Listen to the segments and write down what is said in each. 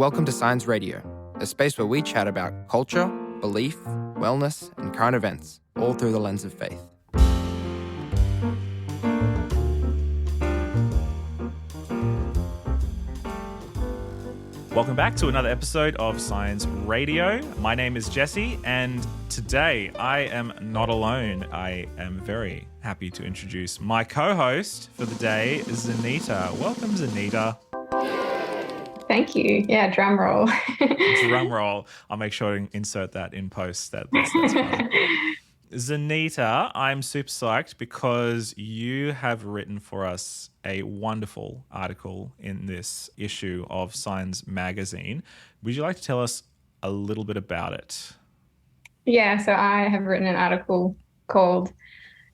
Welcome to Science Radio, a space where we chat about culture, belief, wellness, and current events, all through the lens of faith. Welcome back to another episode of Science Radio. My name is Jesse, and today I am not alone. I am very happy to introduce my co-host for the day, Zanita. Welcome, Zanita. Thank you. Yeah, drum roll. Drum roll. I'll make sure to insert that in post. That's fun. Zanita, I'm super psyched because you have written for us a wonderful article in this issue of Science magazine. Would you like to tell us a little bit about it? Yeah, so I have written an article called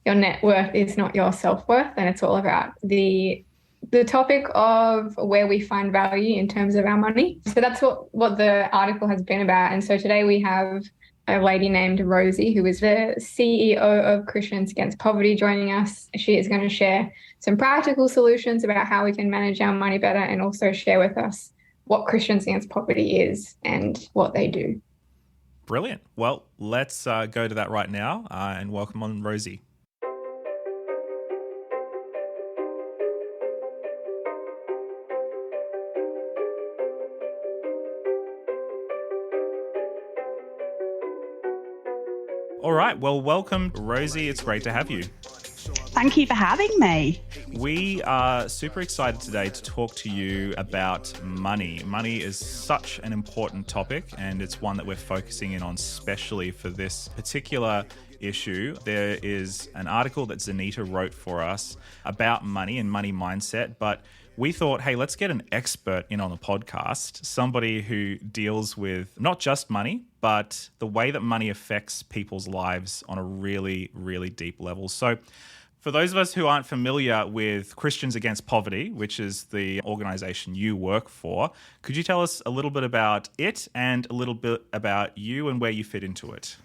Your Net Worth is Not Your Self-Worth, and it's all about the topic of where we find value in terms of our money. So that's what the article has been about. And so today we have a lady named Rosie, who is the CEO of Christians Against Poverty, joining us. She is going to share some practical solutions about how we can manage our money better, and also share with us what Christians Against Poverty is and what they do. Brilliant. Well, let's go to that right now and welcome on Rosie. All right. Well, welcome, Rosie. It's great to have you. Thank you for having me. We are super excited today to talk to you about money. Money is such an important topic, and it's one that we're focusing in on especially for this particular issue. There is an article that Zanita wrote for us about money and money mindset, but we thought, hey, let's get an expert in on the podcast, somebody who deals with not just money, but the way that money affects people's lives on a really, really deep level. So for those of us who aren't familiar with Christians Against Poverty, which is the organization you work for, could you tell us a little bit about it and a little bit about you and where you fit into it?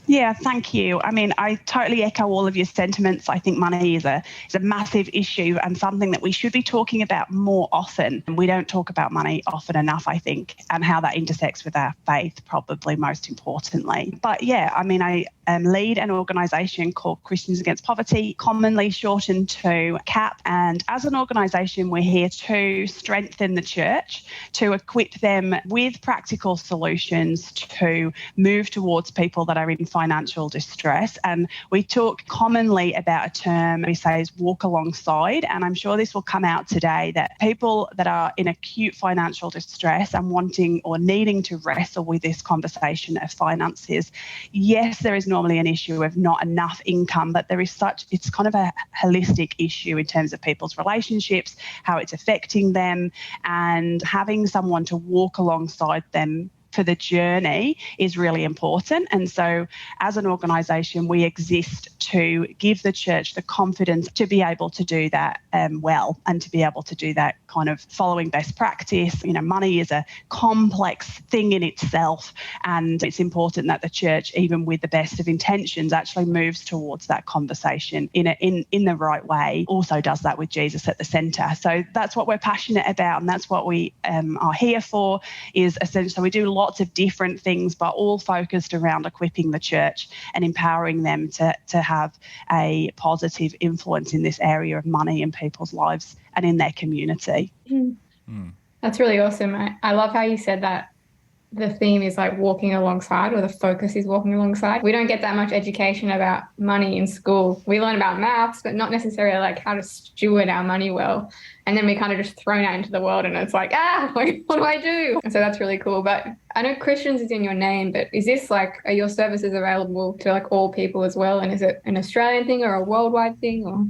Yeah, thank you. I mean, I totally echo all of your sentiments. I think money is a massive issue and something that we should be talking about more often. We don't talk about money often enough, I think, and how that intersects with our faith, probably most importantly. But yeah, I mean, I lead an organisation called Christians Against Poverty, commonly shortened to CAP. And as an organisation, we're here to strengthen the church, to equip them with practical solutions to move towards people that are in financial distress. And we talk commonly about a term we say is walk alongside. And I'm sure this will come out today, that people that are in acute financial distress and wanting or needing to wrestle with this conversation of finances. Yes, there is normally an issue of not enough income, but it's kind of a holistic issue in terms of people's relationships, how it's affecting them, and having someone to walk alongside them for the journey is really important. And so as an organisation, we exist to give the church the confidence to be able to do that well, and to be able to do that kind of following best practice. You know, money is a complex thing in itself, and it's important that the church, even with the best of intentions, actually moves towards that conversation in the right way, also does that with Jesus at the centre. So that's what we're passionate about, and that's what we are here for, is essentially we do lots of different things, but all focused around equipping the church and empowering them to have a positive influence in this area of money in people's lives and in their community. That's really awesome. I love how you said that the theme is like walking alongside, or the focus is walking alongside. We don't get that much education about money in school. We learn about maths, but not necessarily like how to steward our money well. And then we kind of just thrown out into the world, and it's like, what do I do? And so that's really cool. But I know Christians is in your name, but is this like, are your services available to like all people as well? And is it an Australian thing or a worldwide thing? Or?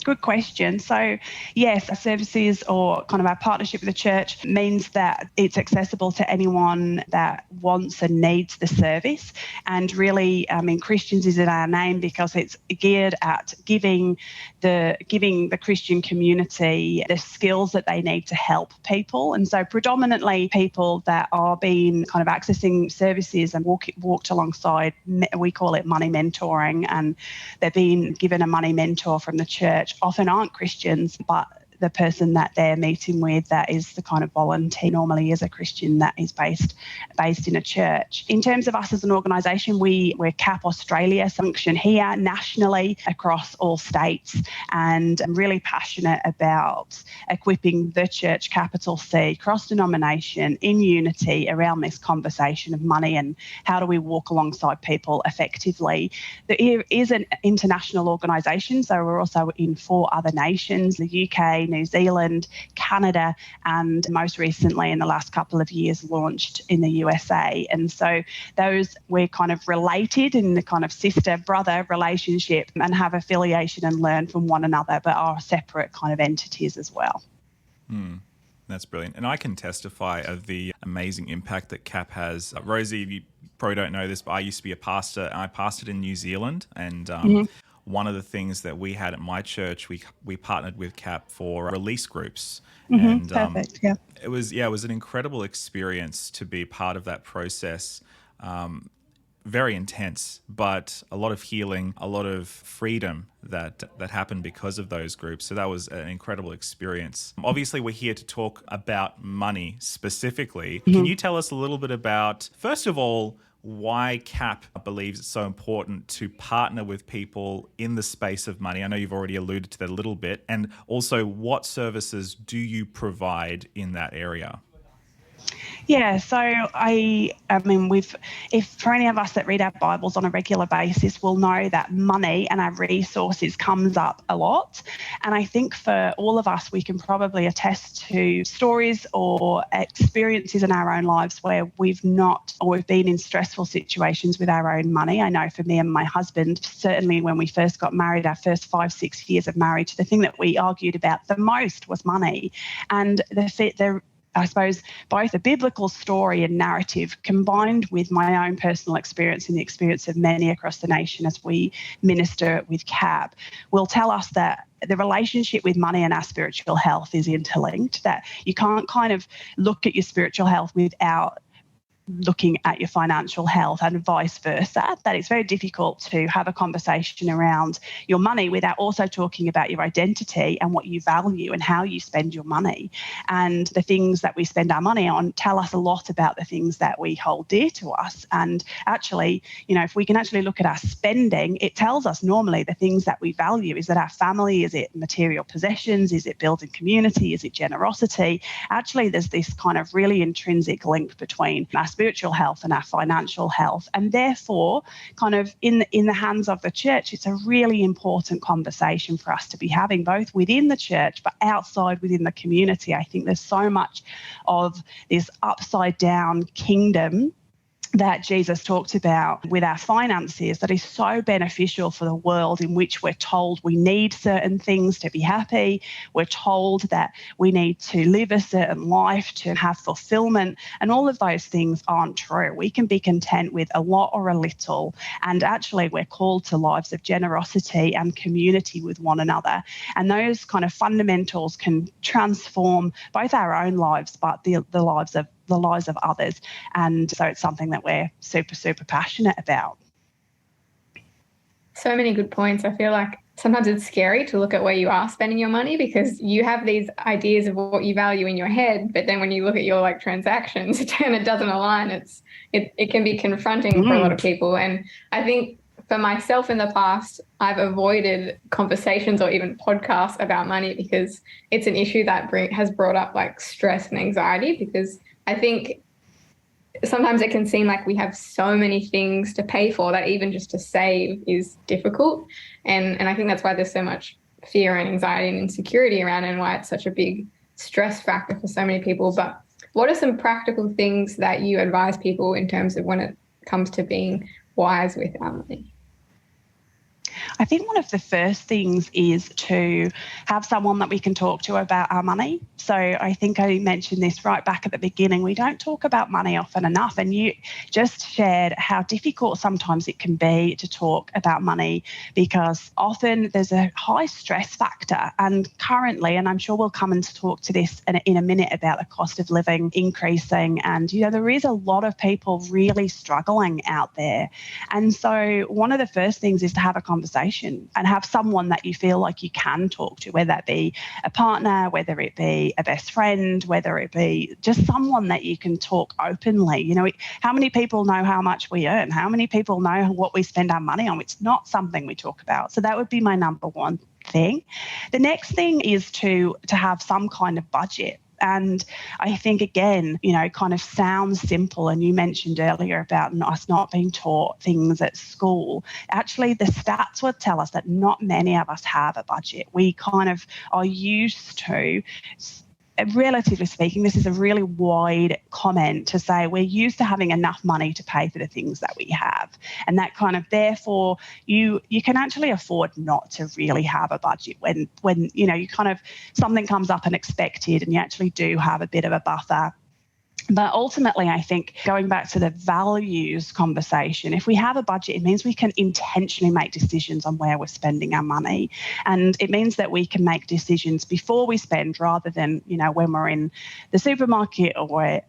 Good question. So yes, our services, or kind of our partnership with the church, means that it's accessible to anyone that wants and needs the service. And really, Christians is in our name because it's geared at giving the Christian community the skills that they need to help people. And so predominantly people that are being kind of accessing services and walked alongside, we call it money mentoring, and they're being given a money mentor from the church, often aren't Christians, but the person that they're meeting with that is the kind of volunteer normally is a Christian that is based in a church. In terms of us as an organisation, we're CAP Australia, function here nationally across all states, and I'm really passionate about equipping the church, capital C, cross-denomination, in unity around this conversation of money and how do we walk alongside people effectively. There is an international organisation, so we're also in 4 other nations, the UK, New Zealand, Canada, and most recently in the last couple of years launched in the USA. And so those, we're kind of related in the kind of sister-brother relationship and have affiliation and learn from one another, but are separate kind of entities as well. That's brilliant. And I can testify of the amazing impact that CAP has. Rosie, you probably don't know this, but I used to be a pastor, and I pastored in New Zealand. And one of the things that we had at my church, we partnered with CAP for release groups. And Perfect, yeah. It was an incredible experience to be part of that process. Very intense, but a lot of healing, a lot of freedom that happened because of those groups. So that was an incredible experience. Obviously, we're here to talk about money specifically. Can you tell us a little bit about, first of all, why CAP believes it's so important to partner with people in the space of money? I know you've already alluded to that a little bit. And also, what services do you provide in that area? Yeah, so I mean, if for any of us that read our Bibles on a regular basis, we'll know that money and our resources comes up a lot. And I think for all of us, we can probably attest to stories or experiences in our own lives where we've been in stressful situations with our own money. I know for me and my husband, certainly when we first got married, our first 5-6 years of marriage, the thing that we argued about the most was money. And I suppose both the biblical story and narrative combined with my own personal experience and the experience of many across the nation as we minister with CAP will tell us that the relationship with money and our spiritual health is interlinked, that you can't kind of look at your spiritual health without looking at your financial health and vice versa, that it's very difficult to have a conversation around your money without also talking about your identity and what you value and how you spend your money. And the things that we spend our money on tell us a lot about the things that we hold dear to us. And actually, if we can actually look at our spending, it tells us normally the things that we value. Is that our family? Is it material possessions? Is it building community? Is it generosity? Actually, there's this kind of really intrinsic link between our spiritual health and our financial health. And therefore, kind of in the hands of the church, it's a really important conversation for us to be having, both within the church, but outside within the community. I think there's so much of this upside down kingdom that Jesus talked about with our finances that is so beneficial for the world, in which we're told we need certain things to be happy. We're told that we need to live a certain life to have fulfillment, and all of those things aren't true. We can be content with a lot or a little, and actually we're called to lives of generosity and community with one another. And those kind of fundamentals can transform both our own lives, but the lives of others. And so it's something that we're super, super passionate about. So many good points. I feel like sometimes it's scary to look at where you are spending your money, because you have these ideas of what you value in your head, but then when you look at your transactions and it doesn't align, it can be confronting for a lot of people. And I think for myself in the past, I've avoided conversations or even podcasts about money because it's an issue that has brought up stress and anxiety, because I think sometimes it can seem like we have so many things to pay for that even just to save is difficult. And I think that's why there's so much fear and anxiety and insecurity around, and why it's such a big stress factor for so many people. But what are some practical things that you advise people in terms of when it comes to being wise with our money? I think one of the first things is to have someone that we can talk to about our money. So I think I mentioned this right back at the beginning. We don't talk about money often enough, and you just shared how difficult sometimes it can be to talk about money, because often there's a high stress factor. And currently, and I'm sure we'll come and talk to this in a minute about the cost of living increasing, and there is a lot of people really struggling out there. And so one of the first things is to have a conversation conversation and have someone that you feel like you can talk to, whether that be a partner, whether it be a best friend, whether it be just someone that you can talk openly. You know, how many people know how much we earn? How many people know what we spend our money on? It's not something we talk about. So that would be my number one thing. The next thing is to have some kind of budget. And I think, again, you know, kind of sounds simple. And you mentioned earlier about us not being taught things at school. Actually, the stats would tell us that not many of us have a budget. We kind of are used to, relatively speaking, this is a really wide comment to say we're used to having enough money to pay for the things that we have. And that kind of, therefore, you can actually afford not to really have a budget when you know, you kind of, something comes up unexpected and you actually do have a bit of a buffer. But ultimately, I think going back to the values conversation, if we have a budget, it means we can intentionally make decisions on where we're spending our money. And it means that we can make decisions before we spend rather than, you know, when we're in the supermarket or we're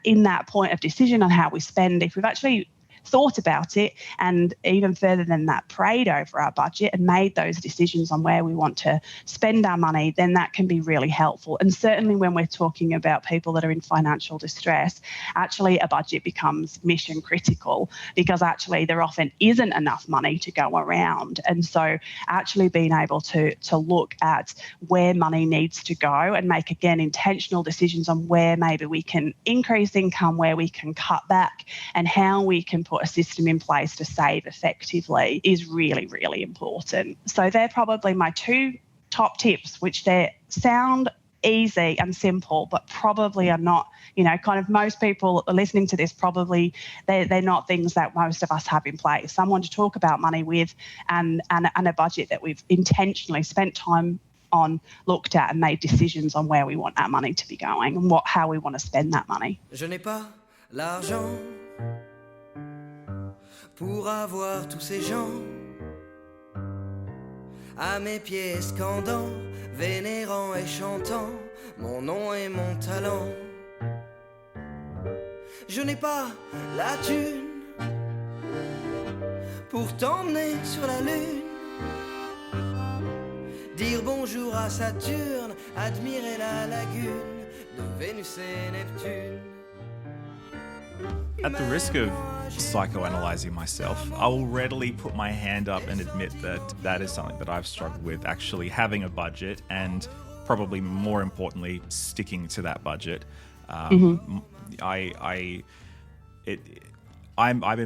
in that point of decision on how we spend. If we've actually thought about it and even further than that, prayed over our budget and made those decisions on where we want to spend our money, then that can be really helpful. And certainly when we're talking about people that are in financial distress, actually a budget becomes mission critical because actually there often isn't enough money to go around. And so actually being able to look at where money needs to go and make, again, intentional decisions on where maybe we can increase income, where we can cut back, and how we can put a system in place to save effectively is really, really important. So they're probably my two top tips, which they sound easy and simple, but probably are not, you know, kind of most people listening to this, probably they're not things that most of us have in place. Someone to talk about money with and a budget that we've intentionally spent time on, looked at and made decisions on where we want our money to be going and how we want to spend that money. Je n'ai pas l'argent pour avoir tous ces gens à mes pieds scandant, vénérant et chantant mon nom et mon talent. Je n'ai pas la thune pour t'emmener sur la lune, dire bonjour à Saturne, admirer la lagune de Vénus et Neptune. At the risk of psychoanalyzing myself, I will readily put my hand up and admit that that is something that I've struggled with, actually having a budget and probably more importantly, sticking to that budget. I've been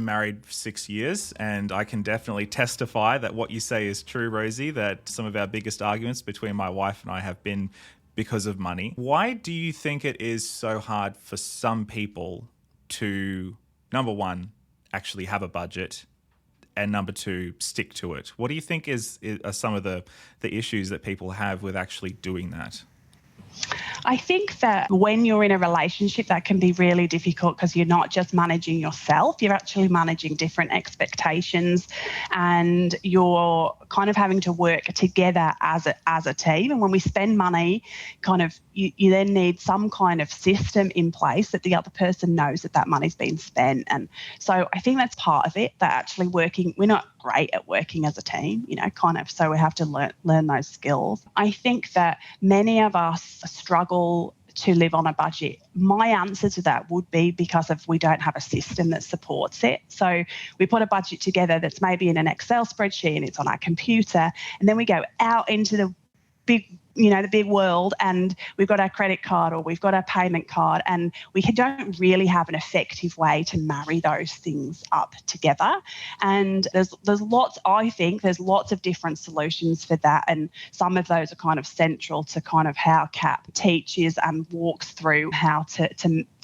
married for 6 years and I can definitely testify that what you say is true, Rosie, that some of our biggest arguments between my wife and I have been because of money. Why do you think it is so hard for some people to, number one, actually have a budget, and number two, stick to it? What do you think are some of the issues that people have with actually doing that? I think that when you're in a relationship, that can be really difficult because you're not just managing yourself, you're actually managing different expectations and you're kind of having to work together as a team. And when we spend money, kind of you then need some kind of system in place that the other person knows that money's been spent. And so I think that's part of it, that actually we're not great at working as a team, you know, kind of, so we have to learn those skills. I think that many of us struggle to live on a budget. My answer to that would be because we don't have a system that supports it. So we put a budget together that's maybe in an Excel spreadsheet and it's on our computer, and then we go out into the big world and we've got our credit card or we've got our payment card, and we don't really have an effective way to marry those things up together. And there's lots of different solutions for that, and some of those are kind of central to kind of how CAP teaches and walks through how to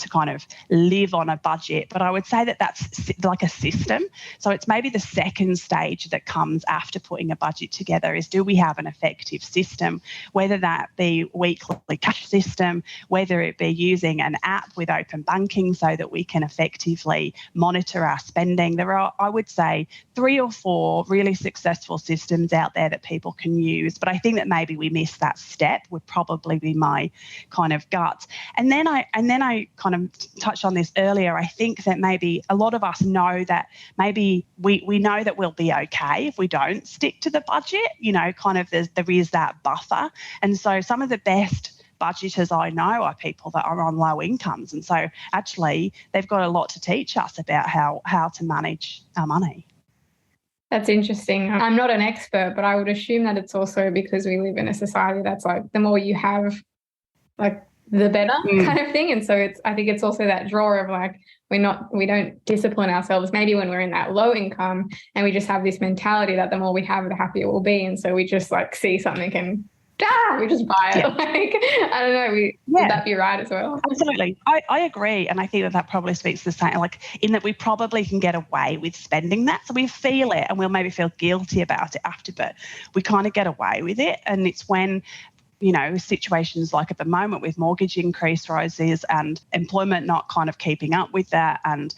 kind of live on a budget. But I would say that that's like a system. So it's maybe the second stage that comes after putting a budget together is, do we have an effective system whether that be weekly cash system, whether it be using an app with open banking so that we can effectively monitor our spending. There are, I would say, 3 or 4 really successful systems out there that people can use, but I think that maybe we miss that step would probably be my kind of gut. And then I kind of touched on this earlier. I think that maybe a lot of us know that maybe we know that we'll be okay if we don't stick to the budget, kind of there is that buffer. And so some of the best budgeters I know are people that are on low incomes. And so actually they've got a lot to teach us about how to manage our money. That's interesting. I'm not an expert, but I would assume that it's also because we live in a society that's like the more you have, like the better kind of thing. And so I think it's also that draw of like we don't discipline ourselves maybe when we're in that low income, and we just have this mentality that the more we have, the happier we'll be. And so we just like see something and we just buy it. Yeah. Like, I don't know. Would that be right as well? Absolutely. I agree. And I think that probably speaks to the same, like in that we probably can get away with spending that. So we feel it and we'll maybe feel guilty about it after, but we kind of get away with it. And it's when situations like at the moment with mortgage increase rises and employment not kind of keeping up with that, and,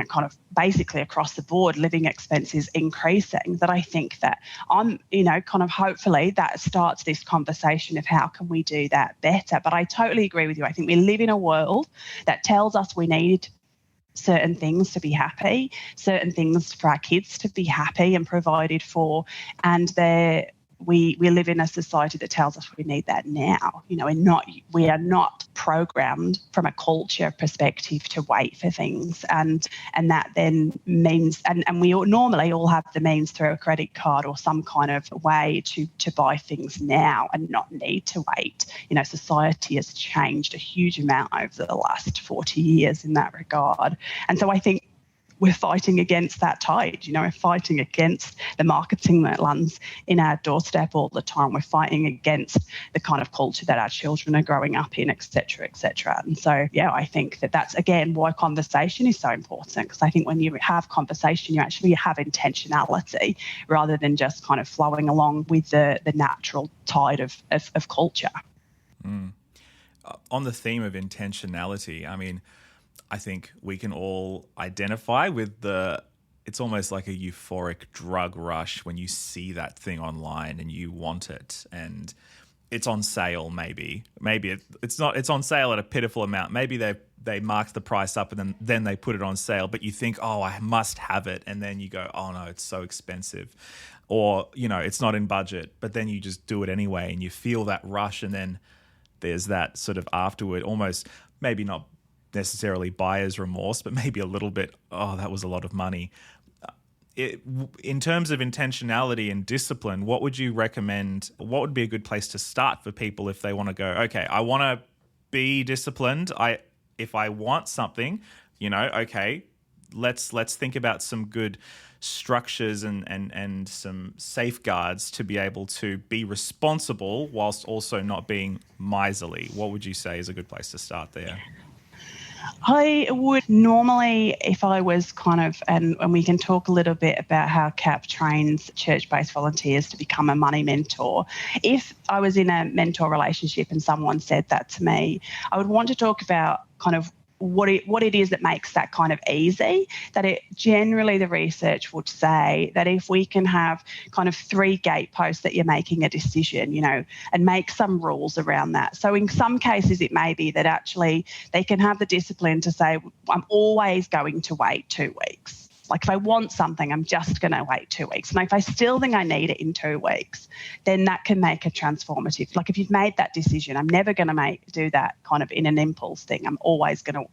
kind of basically across the board living expenses increasing, that I think that I'm, kind of hopefully that starts this conversation of how can we do that better. But I totally agree with you. I think we live in a world that tells us we need certain things to be happy, certain things for our kids to be happy and provided for, and we live in a society that tells us we need that now. We are not programmed from a culture perspective to wait for things, and that then means, and we normally all have the means through a credit card or some kind of way to buy things now and not need to wait. Society has changed a huge amount over the last 40 years in that regard, and so I think we're fighting against that tide. We're fighting against the marketing that lands in our doorstep all the time. We're fighting against the kind of culture that our children are growing up in, et cetera, et cetera. And so, I think that that's, again, why conversation is so important, because I think when you have conversation, you actually have intentionality rather than just kind of flowing along with the natural tide of culture. On the theme of intentionality, I think we can all identify with it's almost like a euphoric drug rush when you see that thing online and you want it and it's on sale. Maybe it's not, it's on sale at a pitiful amount. Maybe they marked the price up and then they put it on sale, but you think, oh, I must have it. And then you go, oh no, it's so expensive, or, it's not in budget, but then you just do it anyway and you feel that rush. And then there's that sort of afterward, almost maybe not necessarily buyer's remorse, but maybe a little bit, oh, that was a lot of money. In terms of intentionality and discipline, what would you recommend? What would be a good place to start for people if they want to go, okay, I want to be disciplined. If I want something, okay, let's think about some good structures and some safeguards to be able to be responsible whilst also not being miserly. What would you say is a good place to start there? I would normally, if I was kind of, and we can talk a little bit about how CAP trains church-based volunteers to become a money mentor. If I was in a mentor relationship and someone said that to me, I would want to talk about kind of what it is that makes that kind of easy, that it generally the research would say that if we can have kind of 3 gateposts that you're making a decision, and make some rules around that. So in some cases it may be that actually they can have the discipline to say, I'm always going to wait 2 weeks. Like if I want something, I'm just going to wait 2 weeks. And if I still think I need it in 2 weeks, then that can make a transformative. Like if you've made that decision, I'm never going to do that kind of in an impulse thing. I'm always going to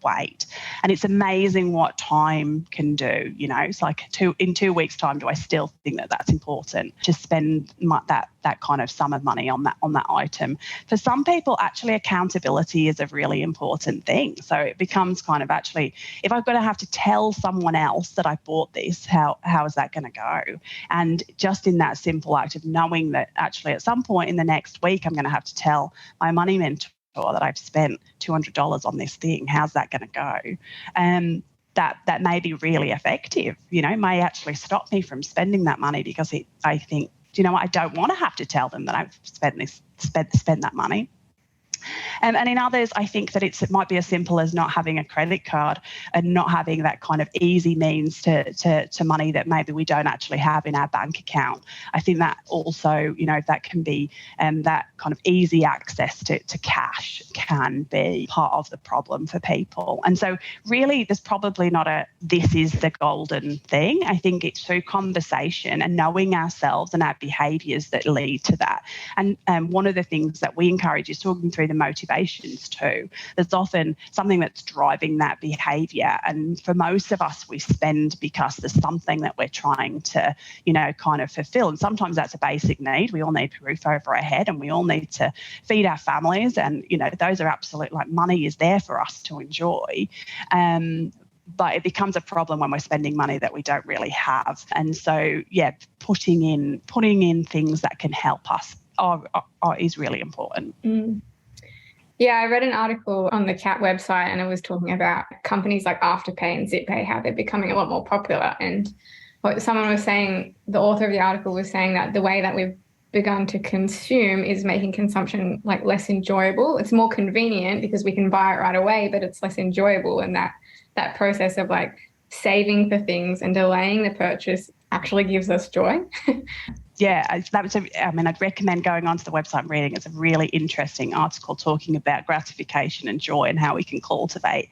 wait. And it's amazing what time can do. It's like in 2 weeks' time, do I still think that that's important to spend that kind of sum of money on that item? For some people, actually, accountability is a really important thing. So it becomes kind of actually, if I've got to have to tell someone else that I bought this, how is that going to go? And just in that simple act of knowing that actually at some point in the next week, I'm going to have to tell my money mentor that I've spent $200 on this thing, how's that going to go? That may be really effective, may actually stop me from spending that money because I think do you know what? I don't want to have to tell them that I've spent that money. And in others, I think that it might be as simple as not having a credit card and not having that kind of easy means to money that maybe we don't actually have in our bank account. I think that also, that can be that kind of easy access to cash can be part of the problem for people. And so really there's probably not this is the golden thing. I think it's through conversation and knowing ourselves and our behaviours that lead to that. And one of the things that we encourage is talking through the motivations too. There's often something that's driving that behaviour, and for most of us we spend because there's something that we're trying to kind of fulfill, and sometimes that's a basic need. We all need a roof over our head and we all need to feed our families, and those are absolute, like, money is there for us to enjoy, but it becomes a problem when we're spending money that we don't really have. And so putting in things that can help us is really important. Yeah, I read an article on the CAT website, and it was talking about companies like Afterpay and ZipPay, how they're becoming a lot more popular. And what someone was saying, the author of the article was saying that the way that we've begun to consume is making consumption like less enjoyable. It's more convenient because we can buy it right away, but it's less enjoyable. And that process of like saving for things and delaying the purchase actually gives us joy. Yeah, I'd recommend going onto the website and reading. It's a really interesting article talking about gratification and joy and how we can cultivate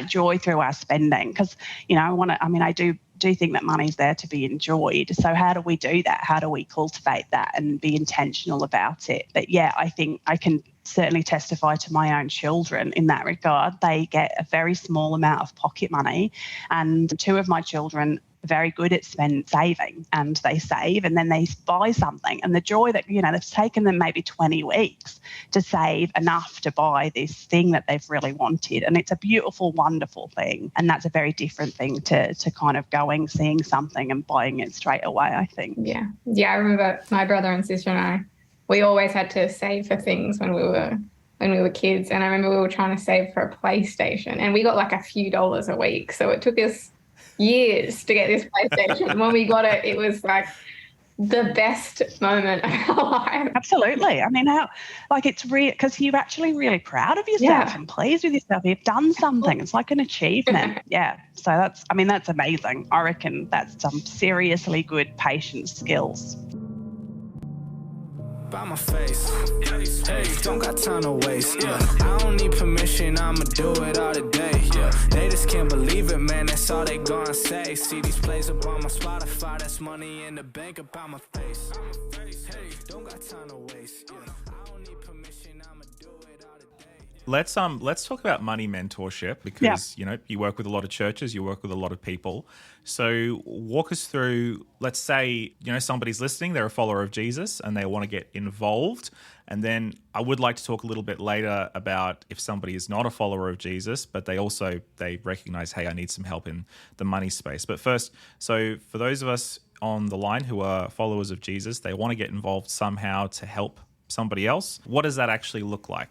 joy through our spending. Because, I do think that money's there to be enjoyed. So how do we do that? How do we cultivate that and be intentional about it? But I think I can certainly testify to my own children in that regard. They get a very small amount of pocket money, and two of my children very good at saving, and they save and then they buy something, and the joy that it's taken them maybe 20 weeks to save enough to buy this thing that they've really wanted, and it's a beautiful, wonderful thing. And that's a very different thing to kind of seeing something and buying it straight away, I think. Yeah, I remember my brother and sister and I, we always had to save for things when we were kids, and I remember we were trying to save for a PlayStation, and we got like a few dollars a week, so it took us years to get this PlayStation. When we got it, it was like the best moment of our life. Absolutely. I mean, it's real, because you're actually really proud of yourself and pleased with yourself. You've done something. It's like an achievement. So that's amazing. I reckon that's some seriously good patience skills. By my face, hey, don't got time to waste, I don't need permission, I'ma do it all today, they just can't believe it, man, that's all they gonna say. See these plays up on my Spotify, that's money in the bank up on my face, hey, don't got time to waste, I don't need permission, I'ma do it all today. Let's talk about money mentorship, because you work with a lot of churches, you work with a lot of people. So walk us through, let's say, somebody's listening, they're a follower of Jesus and they want to get involved. And then I would like to talk a little bit later about if somebody is not a follower of Jesus, but they recognize, hey, I need some help in the money space. But first, so for those of us on the line who are followers of Jesus, they want to get involved somehow to help somebody else. What does that actually look like?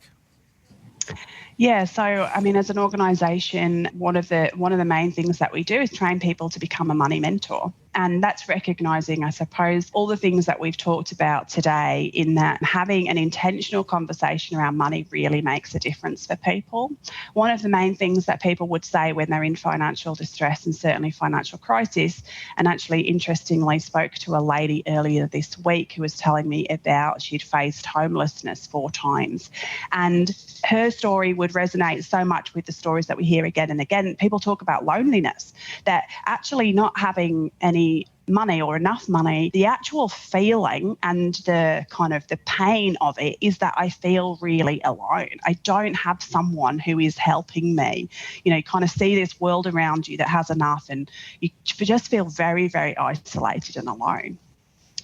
Yeah, so as an organisation, one of the main things that we do is train people to become a money mentor. And that's recognising, I suppose, all the things that we've talked about today, in that having an intentional conversation around money really makes a difference for people. One of the main things that people would say when they're in financial distress, and certainly financial crisis, and actually interestingly spoke to a lady earlier this week who was telling me about she'd faced homelessness 4 times. And her story would resonate so much with the stories that we hear again and again. People talk about loneliness, that actually not having any money or enough money, the actual feeling and the kind of the pain of it is that I feel really alone. I don't have someone who is helping me. You kind of see this world around you that has enough, and you just feel very, very isolated and alone.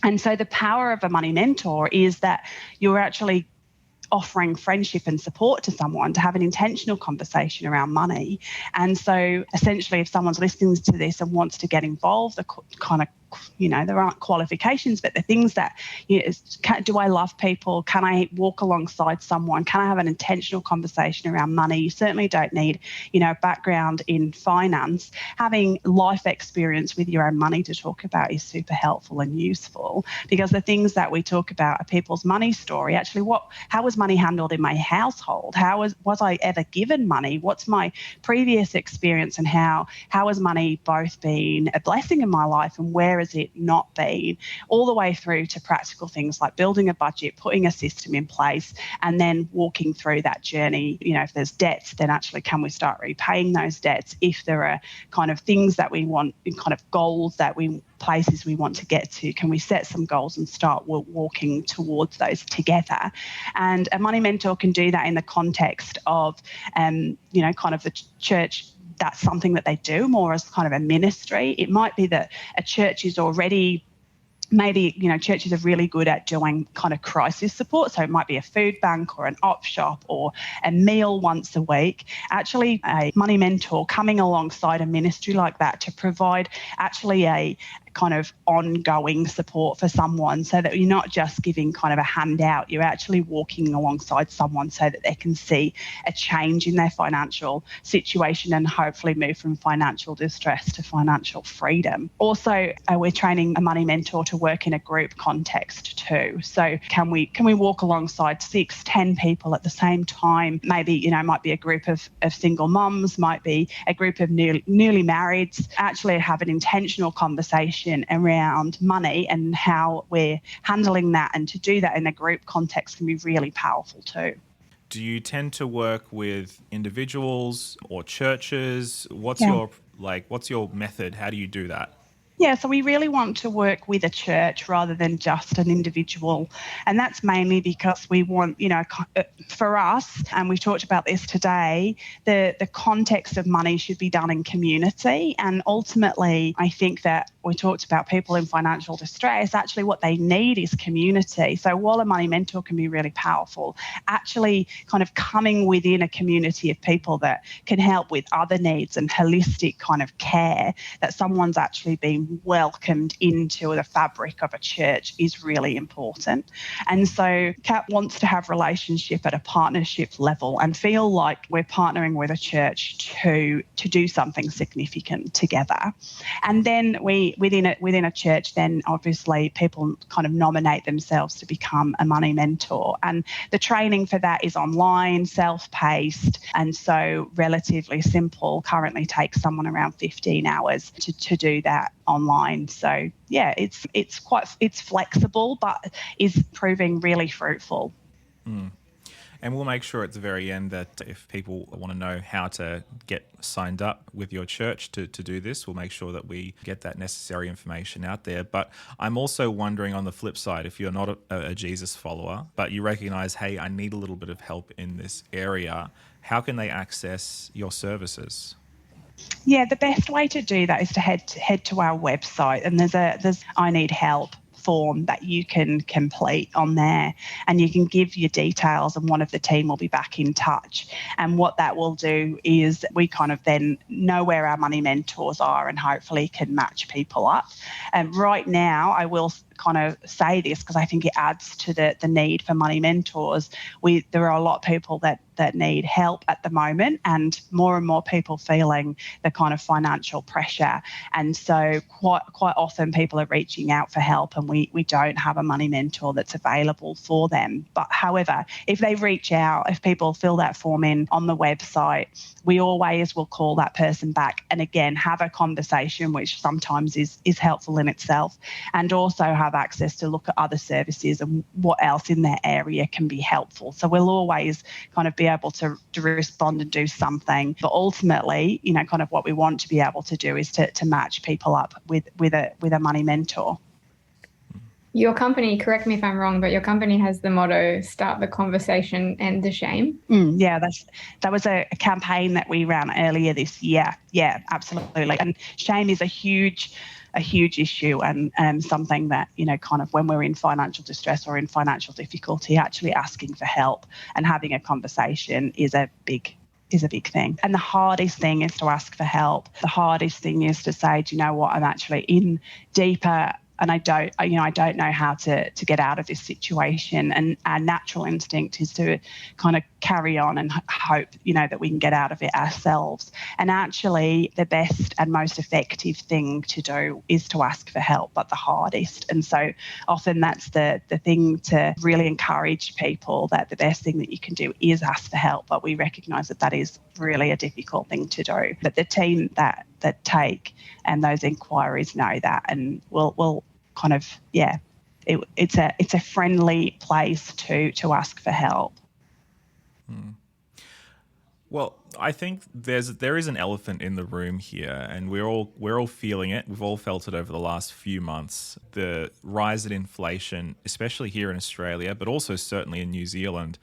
And so the power of a money mentor is that you're actually offering friendship and support to someone to have an intentional conversation around money. And so essentially, if someone's listening to this and wants to get involved, the kind of there aren't qualifications, but the things that, do I love people? Can I walk alongside someone? Can I have an intentional conversation around money? You certainly don't need, a background in finance. Having life experience with your own money to talk about is super helpful and useful, because the things that we talk about are people's money story. Actually, how was money handled in my household? Was I ever given money? What's my previous experience, and how has money both been a blessing in my life and where has it not been? All the way through to practical things like building a budget, putting a system in place, and then walking through that journey. If there's debts, then actually can we start repaying those debts? If there are kind of things that we want, kind of goals places we want to get to, can we set some goals and start walking towards those together? And a money mentor can do that in the context of, kind of the church. That's something that they do more as kind of a ministry. It might be that a church is already, maybe, churches are really good at doing kind of crisis support. So it might be a food bank or an op shop or a meal once a week. Actually, a money mentor coming alongside a ministry like that to provide actually a kind of ongoing support for someone, so that you're not just giving kind of a handout, you're actually walking alongside someone so that they can see a change in their financial situation and hopefully move from financial distress to financial freedom. Also, we're training a money mentor to work in a group context too. So can we walk alongside 6-10 people at the same time? Maybe, it might be a group of single mums, might be a group of newly marrieds, actually have an intentional conversation around money and how we're handling that. And to do that in a group context can be really powerful too. Do you tend to work with individuals or churches? What's your method? How do you do that? Yeah, so we really want to work with a church rather than just an individual. And that's mainly because we want, for us, and we've talked about this today, the context of money should be done in community. And ultimately, I think that we talked about people in financial distress. Actually, what they need is community. So while a money mentor can be really powerful, actually kind of coming within a community of people that can help with other needs and holistic kind of care, that someone's actually been welcomed into the fabric of a church is really important. And so Kat wants to have relationship at a partnership level and feel like we're partnering with a church to do something significant together. And then within a church, then obviously people kind of nominate themselves to become a money mentor. And the training for that is online, self-paced, and so relatively simple. Currently takes someone around 15 hours to do that online. So yeah, it's flexible, but is proving really fruitful. And we'll make sure at the very end that if people want to know how to get signed up with your church to do this, we'll make sure that we get that necessary information out there. But I'm also wondering, on the flip side, if you're not a Jesus follower, but you recognize, hey, I need a little bit of help in this area, how can they access your services? Yeah, the best way to do that is to head to our website, and there's I need help form that you can complete on there, and you can give your details and one of the team will be back in touch. And what that will do is we kind of then know where our money mentors are and hopefully can match people up. And right now, I will kind of say this because I think it adds to the need for money mentors. There are a lot of people that need help at the moment, and more people feeling the kind of financial pressure. And so quite often people are reaching out for help, and we don't have a money mentor that's available for them. But however, if they reach out, if people fill that form in on the website, we always will call that person back and again have a conversation, which sometimes is helpful in itself, and also have access to look at other services and what else in their area can be helpful. So we'll always kind of be able to respond and do something. But ultimately, kind of what we want to be able to do is to match people up with a money mentor. Your company, correct me if I'm wrong, but your company has the motto, start the conversation, end the shame. Yeah, that was a campaign that we ran earlier this year. Yeah, absolutely. And shame is a huge issue, and something that, kind of when we're in financial distress or in financial difficulty, actually asking for help and having a conversation is a big is a big thing. And the hardest thing is to ask for help. The hardest thing is to say, do you know what, I'm actually in deeper and I don't know how to get out of this situation. And our natural instinct is to kind of carry on and hope, that we can get out of it ourselves. And actually the best and most effective thing to do is to ask for help, but the hardest. And so often that's the thing to really encourage people, that the best thing that you can do is ask for help. But we recognise that is really a difficult thing to do. But the team that take and those inquiries know that, and will kind of, it's a friendly place to ask for help. Well, I think there is an elephant in the room here, and we're all feeling it. We've all felt it over the last few months. The rise in inflation, especially here in Australia, but also certainly in New Zealand,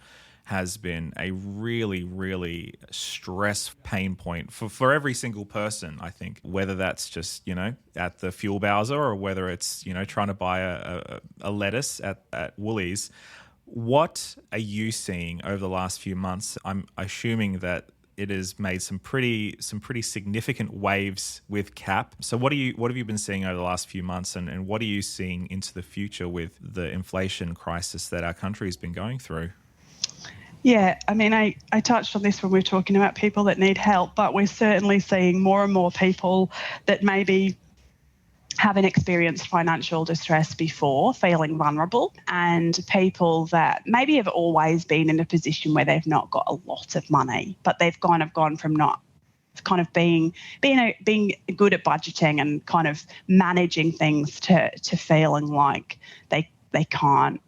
has been a really, really stress pain point for every single person, I think, whether that's just, at the fuel bowser or whether it's, trying to buy a lettuce at Woolies. What are you seeing over the last few months? I'm assuming that it has made some pretty significant waves with CAP. So what have you been seeing over the last few months, and what are you seeing into the future with the inflation crisis that our country has been going through? Yeah, I mean, I touched on this when we were talking about people that need help, but we're certainly seeing more and more people that maybe haven't experienced financial distress before, feeling vulnerable, and people that maybe have always been in a position where they've not got a lot of money, but they've kind of gone from not kind of being good at budgeting and kind of managing things to feeling like they can't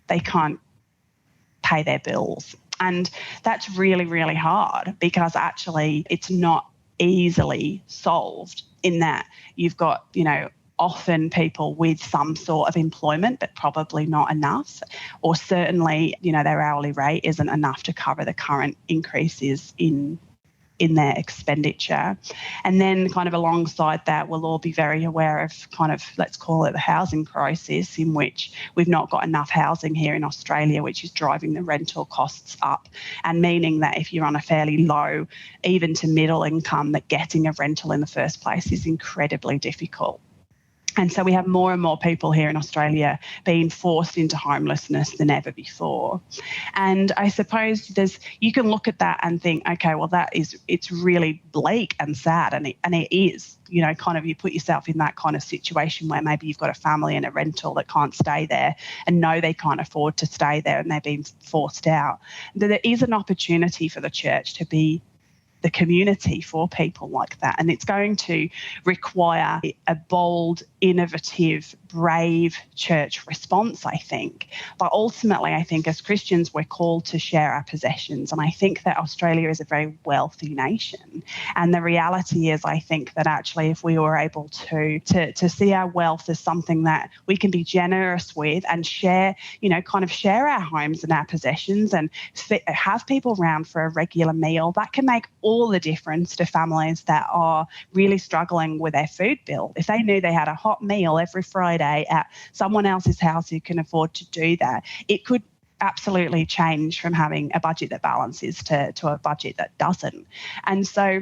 pay their bills. And that's really, really hard, because actually it's not easily solved, in that you've got, often people with some sort of employment, but probably not enough, or certainly, their hourly rate isn't enough to cover the current increases in their expenditure. And then kind of alongside that, we'll all be very aware of kind of, let's call it the housing crisis, in which we've not got enough housing here in Australia, which is driving the rental costs up, and meaning that if you're on a fairly low, even to middle income, that getting a rental in the first place is incredibly difficult. And so we have more and more people here in Australia being forced into homelessness than ever before. And I suppose you can look at that and think, okay, well, it's really bleak and sad, and it is. Kind of you put yourself in that kind of situation where maybe you've got a family in a rental that can't stay there and know they can't afford to stay there, and they're being forced out. There is an opportunity for the church to be the community for people like that. And it's going to require a bold, innovative, brave church response, I think. But ultimately, I think as Christians, we're called to share our possessions. And I think that Australia is a very wealthy nation. And the reality is, I think that actually if we were able to see our wealth as something that we can be generous with and share, kind of share our homes and our possessions and have people around for a regular meal, that can make all the difference to families that are really struggling with their food bill. If they knew they had a hot meal every Friday at someone else's house who can afford to do that, it could absolutely change from having a budget that balances to a budget that doesn't. And so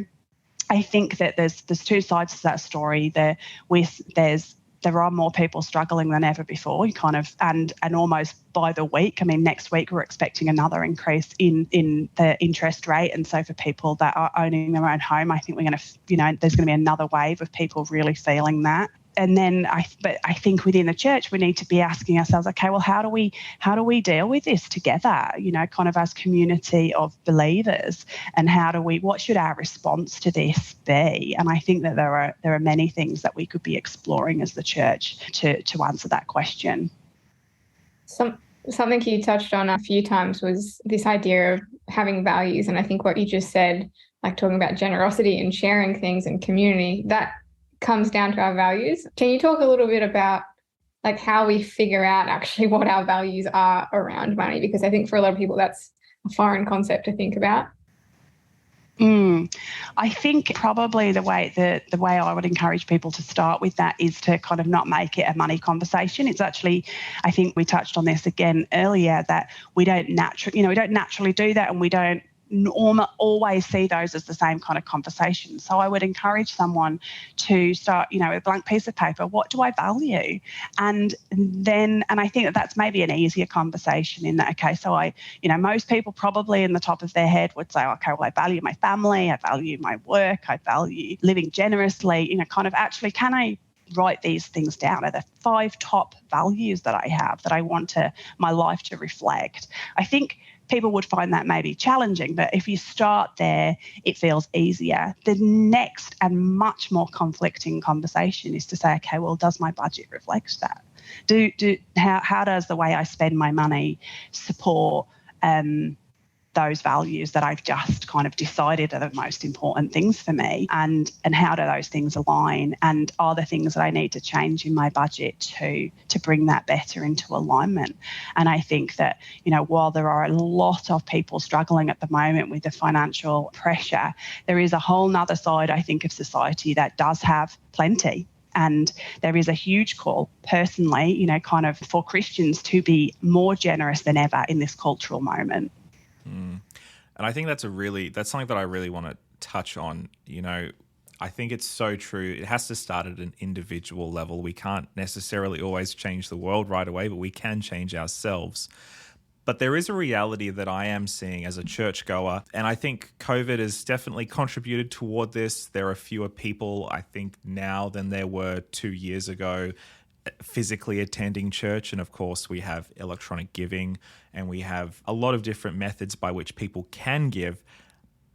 I think that there's two sides to that story. There are more people struggling than ever before, and almost by the week. I mean, next week we're expecting another increase in the interest rate, and so for people that are owning their own home, I think there's going to be another wave of people really feeling that. And then I think within the church we need to be asking ourselves, okay, well, how do we deal with this together? Kind of as community of believers, and what should our response to this be? And I think that there are many things that we could be exploring as the church to answer that question. Something you touched on a few times was this idea of having values, and I think what you just said, like talking about generosity and sharing things and community, that comes down to our values. Can you talk a little bit about like how we figure out actually what our values are around money? Because I think for a lot of people that's a foreign concept to think about. I think probably the way I would encourage people to start with that is to kind of not make it a money conversation. It's actually, I think we touched on this again earlier, that we don't naturally do that, and we don't always see those as the same kind of conversation. So I would encourage someone to start, with a blank piece of paper. What do I value? And I think that that's maybe an easier conversation in that, okay, so most people probably in the top of their head would say, okay, well, I value my family, I value my work, I value living generously, kind of actually, can I write these things down? Are the 5 top values that I have that I want my life to reflect? I think people would find that maybe challenging, but if you start there, it feels easier. The next and much more conflicting conversation is to say, okay, well, does my budget reflect that? How does the way I spend my money support those values that I've just kind of decided are the most important things for me, and how do those things align, and are there things that I need to change in my budget to bring that better into alignment? And I think that, while there are a lot of people struggling at the moment with the financial pressure, there is a whole nother side, I think, of society that does have plenty. And there is a huge call personally, kind of for Christians to be more generous than ever in this cultural moment. And I think that's something that I really want to touch on. I think it's so true. It has to start at an individual level. We can't necessarily always change the world right away, but we can change ourselves. But there is a reality that I am seeing as a churchgoer, and I think COVID has definitely contributed toward this. There are fewer people, I think, now than there were 2 years ago physically attending church. And of course, we have electronic giving, and we have a lot of different methods by which people can give.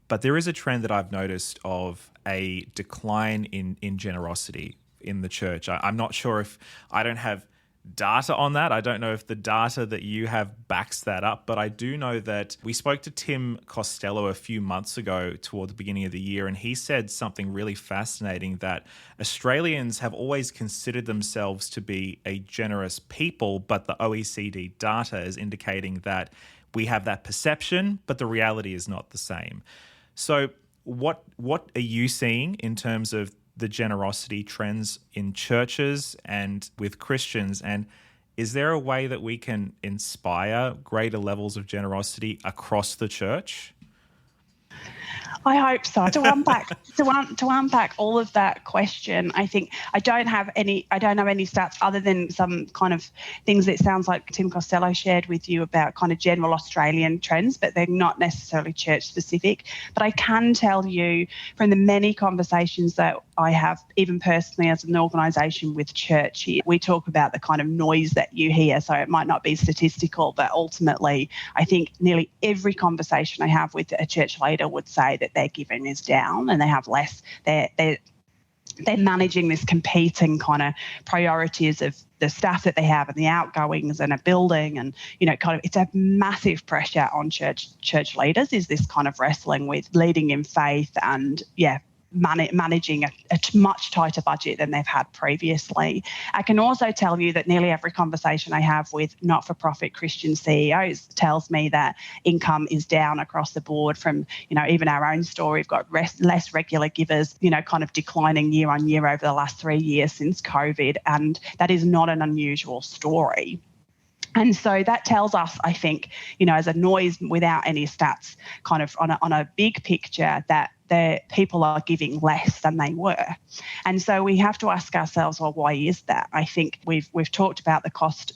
But there is a trend that I've noticed of a decline in generosity in the church. I'm not sure if I don't have data on that. I don't know if the data that you have backs that up, but I do know that we spoke to Tim Costello a few months ago toward the beginning of the year, and he said something really fascinating, that Australians have always considered themselves to be a generous people, but the OECD data is indicating that we have that perception, but the reality is not the same. So what are you seeing in terms of the generosity trends in churches and with Christians? And is there a way that we can inspire greater levels of generosity across the church? I hope so. To unpack all of that question, I think I don't know any stats other than some kind of things that sounds like Tim Costello shared with you about kind of general Australian trends, but they're not necessarily church specific. But I can tell you from the many conversations that I have, even personally as an organisation with church here, we talk about the kind of noise that you hear. So it might not be statistical, but ultimately I think nearly every conversation I have with a church leader would say that their giving is down and they have less. They're managing this competing kind of priorities of the staff that they have and the outgoings and a building, and kind of it's a massive pressure on church leaders, is this kind of wrestling with leading in faith and managing a much tighter budget than they've had previously. I can also tell you that nearly every conversation I have with not-for-profit Christian CEOs tells me that income is down across the board from, even our own store. We've got less regular givers, kind of declining year on year over the last 3 years since COVID, and that is not an unusual story. And so that tells us, I think, as a noise without any stats, kind of on a big picture, that the people are giving less than they were. And so we have to ask ourselves, well, why is that? I think we've talked about the cost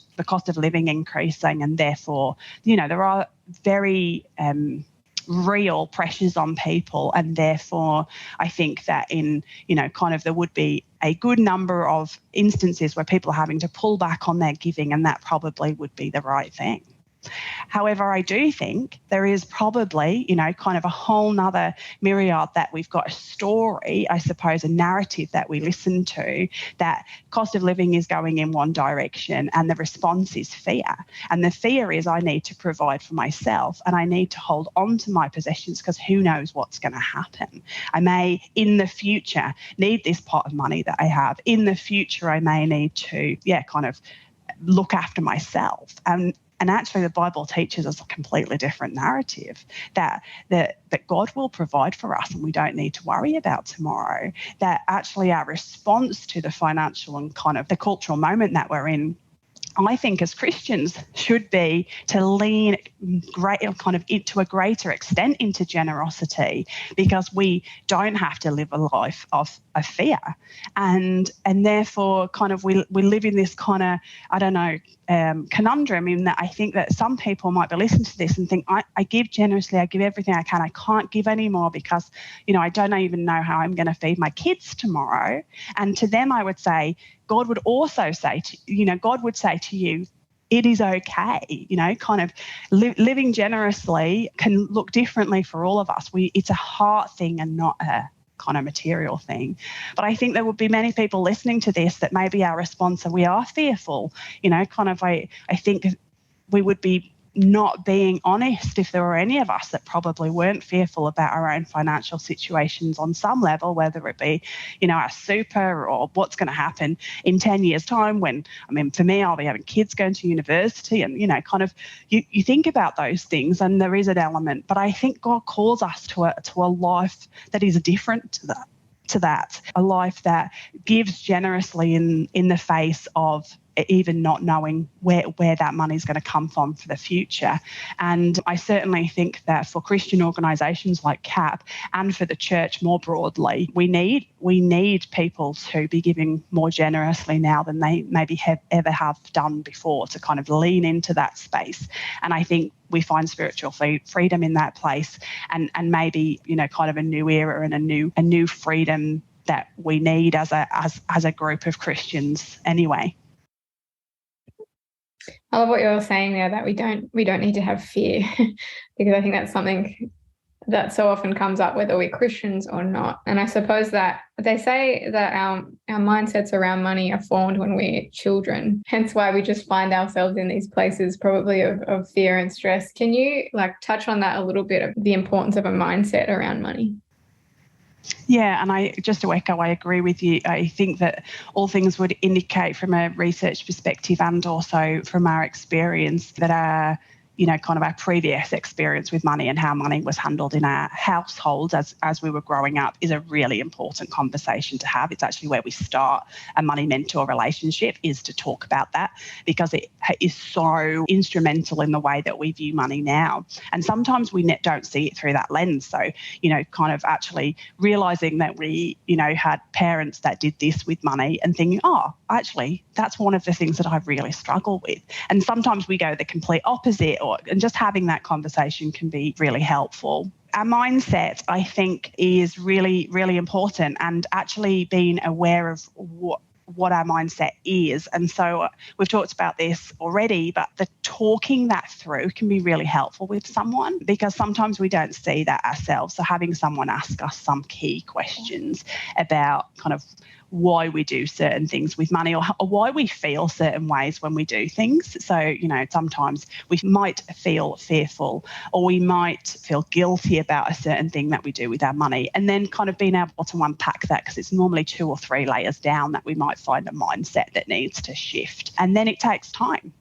of living increasing, and therefore, there are very real pressures on people, and therefore I think that there would be a good number of instances where people are having to pull back on their giving, and that probably would be the right thing. However, I do think there is probably, kind of a whole nother myriad, that we've got a story, I suppose, a narrative that we listen to, that cost of living is going in one direction and the response is fear. And the fear is, I need to provide for myself and I need to hold on to my possessions because who knows what's going to happen. I may in the future need this pot of money that I have. In the future, I may need to, kind of look after myself. And actually, the Bible teaches us a completely different narrative, that God will provide for us and we don't need to worry about tomorrow, that actually our response to the financial and kind of the cultural moment that we're in I think as Christians should be to lean to a greater extent into generosity, because we don't have to live a life of fear, and therefore kind of we live in this kind of, I don't know, conundrum, in that I think that some people might be listening to this and think, I give generously, I give everything I can, I can't give any more because, I don't even know how I'm going to feed my kids tomorrow. And to them I would say, God would also say to you, it is okay, kind of living generously can look differently for all of us. It's a heart thing and not a kind of material thing. But I think there would be many people listening to this that maybe our response we are fearful, I think we would be not being honest if there were any of us that probably weren't fearful about our own financial situations on some level, whether it be, our super or what's going to happen in 10 years' time when, for me, I'll be having kids going to university and, you think about those things, and there is an element. But I think God calls us to a life that is different to that, a life that gives generously in the face of even not knowing where that money is going to come from for the future. And I certainly think that for Christian organisations like CAP and for the church more broadly, we need people to be giving more generously now than they maybe ever have done before, to kind of lean into that space. And I think we find spiritual freedom in that place, and maybe kind of a new era and a new freedom that we need as a group of Christians anyway. I love what you're saying there, that we don't need to have fear, because I think that's something that so often comes up whether we're Christians or not. And I suppose that they say that our mindsets around money are formed when we're children, hence why we just find ourselves in these places probably of fear and stress. Can you touch on that a little bit, of the importance of a mindset around money? Yeah, and just to echo, I agree with you. I think that all things would indicate from a research perspective and also from our experience that our kind of our previous experience with money and how money was handled in our households as we were growing up is a really important conversation to have. It's actually where we start a money mentor relationship, is to talk about that, because it is so instrumental in the way that we view money now. And sometimes we don't see it through that lens. So, kind of actually realising that we, had parents that did this with money and thinking, oh, actually, that's one of the things that I've really struggled with. And sometimes we go the complete opposite, and just having that conversation can be really helpful. Our mindset, I think, is really, really important, and actually being aware of what our mindset is. And so we've talked about this already, but the talking that through can be really helpful with someone, because sometimes we don't see that ourselves. So having someone ask us some key questions about kind of why we do certain things with money, or why we feel certain ways when we do things. So, sometimes we might feel fearful, or we might feel guilty about a certain thing that we do with our money, and then kind of being able to unpack that, because it's normally 2 or 3 layers down that we might find a mindset that needs to shift. And then it takes time.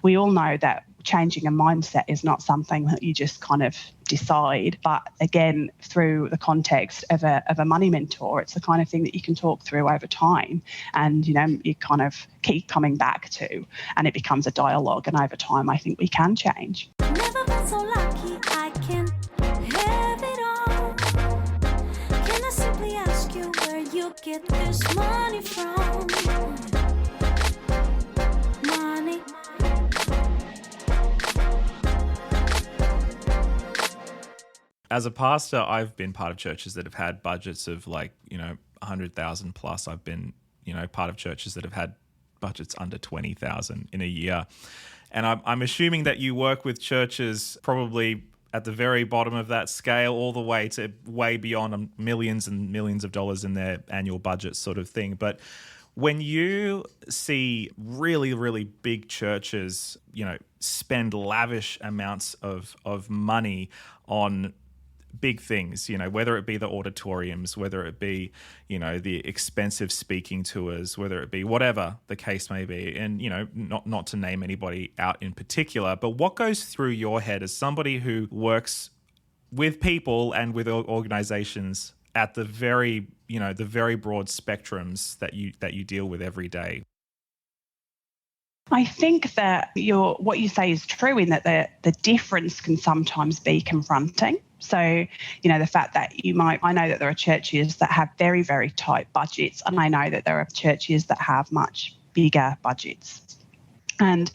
We all know that changing a mindset is not something that you just kind of decide. But again, through the context of a money mentor, it's the kind of thing that you can talk through over time, and you kind of keep coming back to, and it becomes a dialogue. And over time, I think we can change. Never been so lucky, I can have it all. Can I simply ask you where you get this money from? Money. As a pastor, I've been part of churches that have had budgets of 100,000 plus. I've been, part of churches that have had budgets under 20,000 in a year. And I'm assuming that you work with churches probably at the very bottom of that scale, all the way to way beyond millions and millions of dollars in their annual budget sort of thing. But when you see really, really big churches, spend lavish amounts of money on big things, whether it be the auditoriums, whether it be, the expensive speaking tours, whether it be whatever the case may be, and, not to name anybody out in particular, but what goes through your head as somebody who works with people and with organizations at the very, the very broad spectrums that you deal with every day? I think that what you say is true in that the difference can sometimes be confronting. So, the fact that I know that there are churches that have very, very tight budgets, and I know that there are churches that have much bigger budgets. And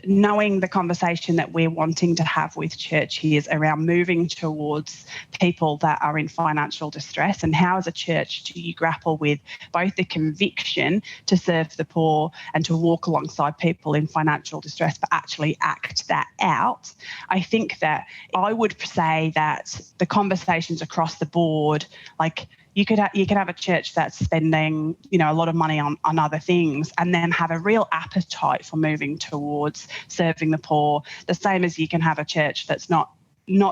knowing the conversation that we're wanting to have with churches around moving towards people that are in financial distress, and how as a church do you grapple with both the conviction to serve the poor and to walk alongside people in financial distress, but actually act that out. I think that I would say that the conversations across the board, like, you could have a church that's spending, a lot of money on other things, and then have a real appetite for moving towards serving the poor, the same as you can have a church that's not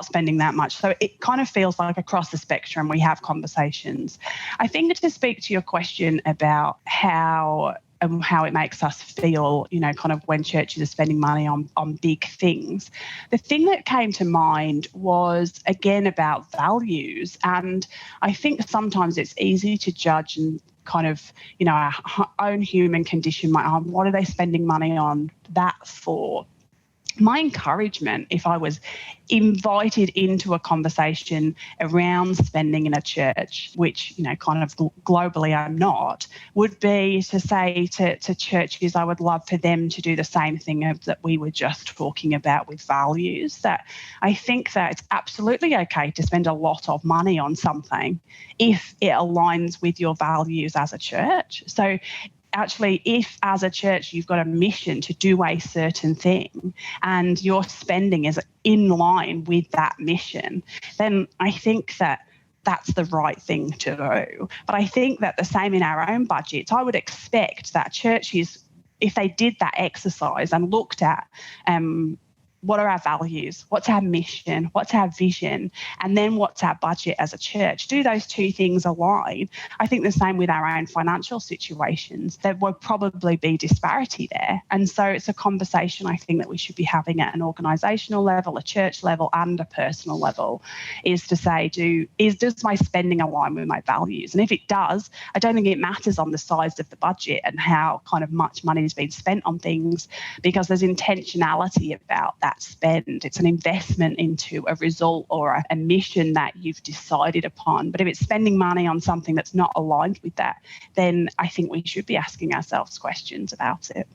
spending that much. So it kind of feels like across the spectrum we have conversations. I think to speak to your question about how it makes us feel, kind of when churches are spending money on big things. The thing that came to mind was, again, about values. And I think sometimes it's easy to judge and kind of, our own human condition, what are they spending money on that for? My encouragement, if I was invited into a conversation around spending in a church, which, kind of globally I'm not, would be to say to churches, I would love for them to do the same thing that we were just talking about with values, that I think that it's absolutely okay to spend a lot of money on something if it aligns with your values as a church. So actually, if as a church you've got a mission to do a certain thing and your spending is in line with that mission, then I think that that's the right thing to do. But I think that the same in our own budgets, I would expect that churches, if they did that exercise and looked at what are our values, what's our mission, what's our vision, and then what's our budget as a church, do those two things align? I think the same with our own financial situations. There will probably be disparity there. And so it's a conversation I think that we should be having at an organisational level, a church level and a personal level, is to say, does my spending align with my values? And if it does, I don't think it matters on the size of the budget and how kind of much money has been spent on things, because there's intentionality about that spend. It's an investment into a result or a mission that you've decided upon. But if it's spending money on something that's not aligned with that, then I think we should be asking ourselves questions about it.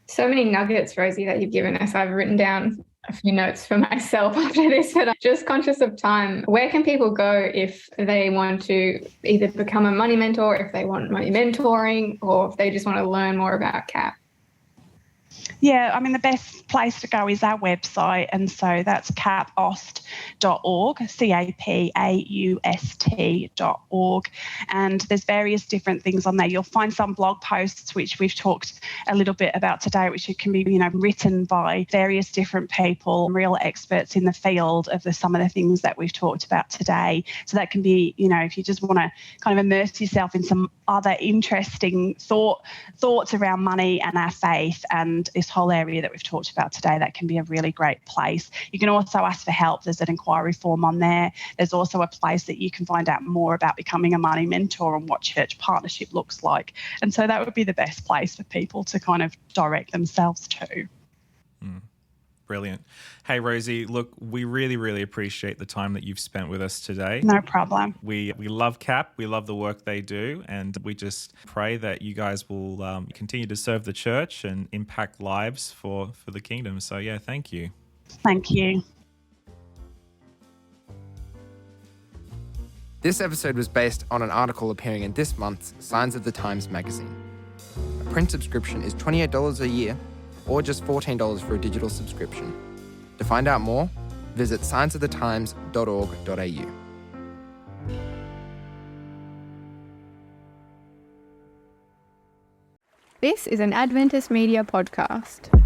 So many nuggets, Rosie, that you've given us. I've written down a few notes for myself after this, but I'm just conscious of time. Where can people go if they want to either become a money mentor, if they want money mentoring, or if they just want to learn more about CAP? Yeah, I mean, the best place to go is our website, and so that's capaust.org, capaust.org, and there's various different things on there. You'll find some blog posts which we've talked a little bit about today, which can be, written by various different people, real experts in the field of some of the things that we've talked about today. So that can be, if you just want to kind of immerse yourself in some other interesting thoughts around money and our faith and this whole area that we've talked about today, that can be a really great place. You can also ask for help. There's an inquiry form on there. There's also a place that you can find out more about becoming a money mentor and what church partnership looks like. And so that would be the best place for people to kind of direct themselves to. Brilliant. Hey, Rosie, look, we really, really appreciate the time that you've spent with us today. No problem. We love CAP. We love the work they do. And we just pray that you guys will continue to serve the church and impact lives for the kingdom. So, yeah, thank you. Thank you. This episode was based on an article appearing in this month's Signs of the Times magazine. A print subscription is $28 a year, or just $14 for a digital subscription. To find out more, visit signsofthetimes.org.au. This is an Adventist Media podcast.